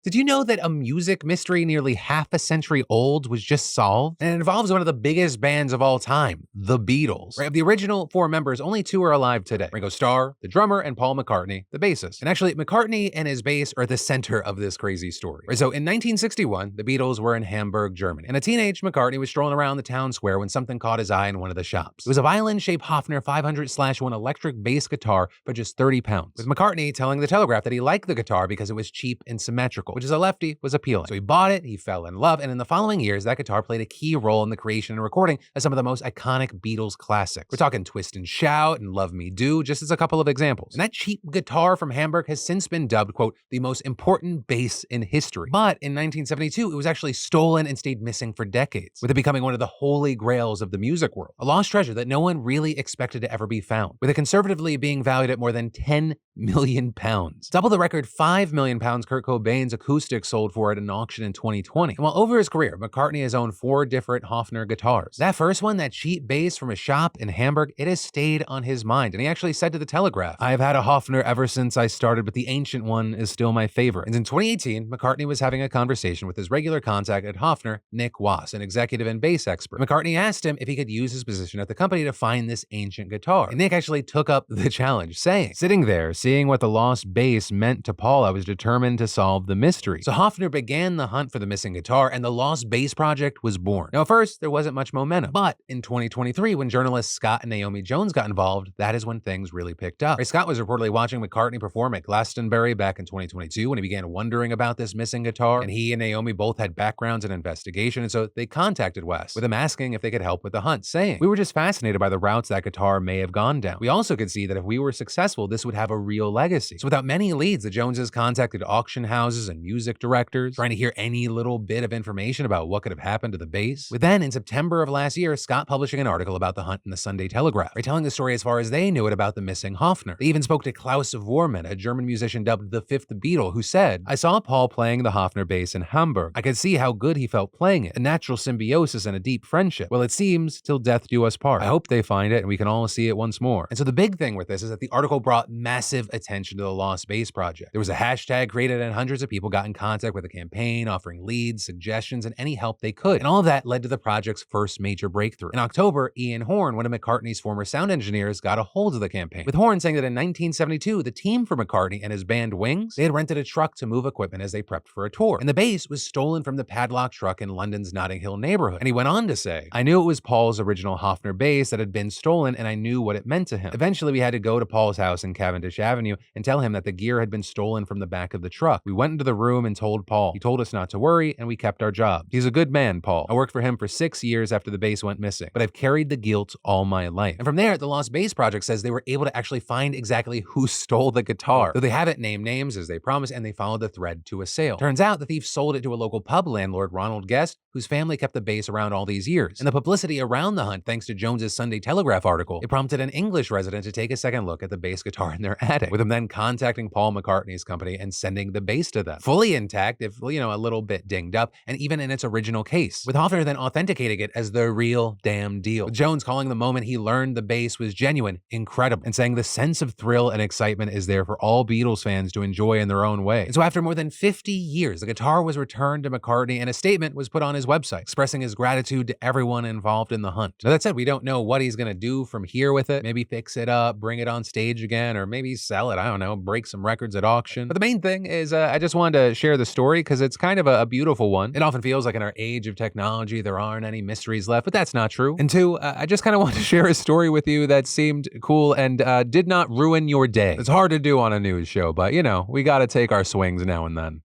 Did you know that a music mystery nearly half a century old was just solved? And it involves one of the biggest bands of all time, the Beatles. Right, of the original four members, only two are alive today. Ringo Starr, the drummer, and Paul McCartney, the bassist. And actually, McCartney and his bass are the center of this crazy story. Right, so in 1961, the Beatles were in Hamburg, Germany. And a teenage McCartney was strolling around the town square when something caught his eye in one of the shops. It was a violin-shaped Hofner 500/1 electric bass guitar for just 30 pounds. With McCartney telling the Telegraph that he liked the guitar because it was cheap and symmetrical, which as a lefty was appealing. So he bought it, he fell in love, and in the following years, that guitar played a key role in the creation and recording of some of the most iconic Beatles classics. We're talking Twist and Shout and Love Me Do, just as a couple of examples. And that cheap guitar from Hamburg has since been dubbed, quote, the most important bass in history. But in 1972, it was actually stolen and stayed missing for decades, with it becoming one of the holy grails of the music world. A lost treasure that no one really expected to ever be found, with it conservatively being valued at more than 10 million pounds. Double the record 5 million pounds Kurt Cobain's acoustic sold for at an auction in 2020. And while over his career, McCartney has owned 4 different Hofner guitars. That first one, that cheap bass from a shop in Hamburg, it has stayed on his mind. And he actually said to the Telegraph, "I have had a Hofner ever since I started, but the ancient one is still my favorite." And in 2018, McCartney was having a conversation with his regular contact at Hofner, Nick Wass, an executive and bass expert. McCartney asked him if he could use his position at the company to find this ancient guitar. And Nick actually took up the challenge, saying, "Sitting there, seeing what the lost bass meant to Paul, I was determined to solve the mystery." So Hofner began the hunt for the missing guitar, and the Lost Bass Project was born. Now, at first, there wasn't much momentum, but in 2023, when journalists Scott and Naomi Jones got involved, that is when things really picked up. Right, Scott was reportedly watching McCartney perform at Glastonbury back in 2022 when he began wondering about this missing guitar, and he and Naomi both had backgrounds in investigation, and so they contacted Wes, with him asking if they could help with the hunt, saying, "We were just fascinated by the routes that guitar may have gone down. We also could see that if we were successful, this would have a real legacy." So without many leads, the Joneses contacted auction houses and music directors, trying to hear any little bit of information about what could have happened to the bass. With then, in September of last year, Scott publishing an article about the hunt in the Sunday Telegraph, telling the story as far as they knew it about the missing Hofner. They even spoke to Klaus Vormann, a German musician dubbed the Fifth Beatle, who said, "I saw Paul playing the Hofner bass in Hamburg. I could see how good he felt playing it, a natural symbiosis and a deep friendship. Well, it seems till death do us part. I hope they find it and we can all see it once more." And so the big thing with this is that the article brought massive attention to the Lost Bass Project. There was a hashtag created and hundreds of people got in contact with the campaign, offering leads, suggestions, and any help they could. And all of that led to the project's first major breakthrough. In October, Ian Horn, one of McCartney's former sound engineers, got a hold of the campaign, with Horn saying that in 1972, the team for McCartney and his band Wings, they had rented a truck to move equipment as they prepped for a tour. And the bass was stolen from the padlock truck in London's Notting Hill neighborhood. And he went on to say, "I knew it was Paul's original Hofner bass that had been stolen, and I knew what it meant to him. Eventually, we had to go to Paul's house in Cavendish Avenue and tell him that the gear had been stolen from the back of the truck. We went into the room and told Paul. He told us not to worry, and we kept our job. He's a good man, Paul. I worked for him for 6 years after the bass went missing, but I've carried the guilt all my life." And from there, the Lost Bass Project says they were able to actually find exactly who stole the guitar, though they haven't named names as they promised, and they followed the thread to a sale. Turns out the thief sold it to a local pub landlord, Ronald Guest, whose family kept the bass around all these years. And the publicity around the hunt, thanks to Jones's Sunday Telegraph article, it prompted an English resident to take a second look at the bass guitar in their attic, with him then contacting Paul McCartney's company and sending the bass to them, fully intact, if a little bit dinged up, and even in its original case, with Hofner then authenticating it as the real damn deal. With Jones calling the moment he learned the bass was genuine incredible, and saying the sense of thrill and excitement is there for all Beatles fans to enjoy in their own way. And so after more than 50 years, the guitar was returned to McCartney, and a statement was put on his website expressing his gratitude to everyone involved in the hunt. Now that said, we don't know what he's gonna do from here with it. Maybe fix it up, bring it on stage again, or maybe sell it, I don't know, break some records at auction. But the main thing is I just wanted to share the story because it's kind of a beautiful one. It often feels like in our age of technology, there aren't any mysteries left, but that's not true. And two, I just kind of want to share a story with you that seemed cool and did not ruin your day. It's hard to do on a news show, but we gotta take our swings now and then.